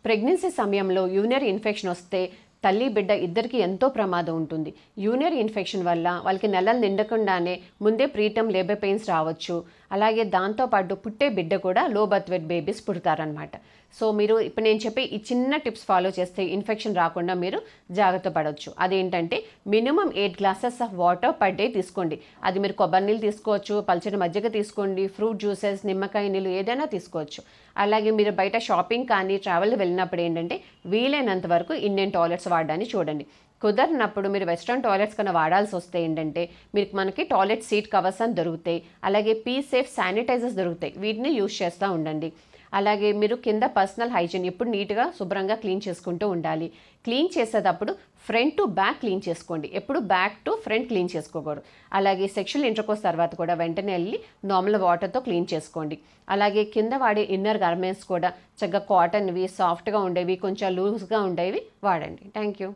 Pregnancy సమయంలో urinary infection వస్తే తల్లి బిడ్డ ఇద్దరికి ఎంతో ప్రమాదం ఉంటుంది. యూరినరీ ఇన్ఫెక్షన్ వల్ల వాళ్ళకి నెలలు నిండకుండానే ముందే ప్రీటర్మ్ లేబర్ పెయిన్స్ రావచ్చు. అలాగే దాంతోపాటు పుట్టే బిడ్డ కూడా లో బర్త్ వెయిట్ బేబీస్ పుడతారనమాట. సో మీరు ఇప్పుడు నేను చెప్పే ఈ చిన్న టిప్స్ ఫాలో చేస్తే ఇన్ఫెక్షన్ రాకుండా మీరు జాగ్రత్త పడవచ్చు. అదేంటంటే minimum 8 glasses of water per day తీసుకోండి. అది మీరు కొబ్బరి నీళ్ళు తీసుకోవచ్చు, పల్చటి మజ్జిగ తీసుకోండి, ఫ్రూట్ జ్యూసెస్, నిమ్మకాయ నీళ్ళు ఏదైనా తీసుకోవచ్చు. అలాగే మీరు బయట షాపింగ్ కానీ ట్రావెల్ వెళ్ళినప్పుడు ఏంటంటే వీలైనంత వరకు ఇండియన్ టాయిలెట్స్ వాడడానికి చూడండి. కుదరినప్పుడు మీరు వెస్ట్రన్ టాయిలెట్స్ కన్నా వాడాల్సి వస్తే ఏంటంటే మనకి టాయిలెట్ సీట్ కవర్స్ అని దొరుకుతాయి. అలాగే పీ-సేఫ్ శానిటైజర్స్ దొరుకుతాయి. వీటిని యూజ్ చేస్తూ ఉండండి. అలాగే మీరు కింద పర్సనల్ హైజీన్ ఎప్పుడు నీట్గా శుభ్రంగా క్లీన్ చేసుకుంటూ ఉండాలి. క్లీన్ చేసేటప్పుడు ఫ్రంట్ టు బ్యాక్ క్లీన్ చేసుకోండి. ఎప్పుడు బ్యాక్ టు ఫ్రంట్ క్లీన్ చేసుకోకూడదు. అలాగే సెక్షువల్ ఇంటర్కోర్స్ తర్వాత కూడా వెంటనే వెళ్ళి నార్మల్ వాటర్తో క్లీన్ చేసుకోండి. అలాగే కింద వాడే ఇన్నర్ గార్మెంట్స్ కూడా చక్కగా కాటన్వి, సాఫ్ట్గా ఉండేవి, కొంచెం లూజ్గా ఉండేవి వాడండి. Thank you.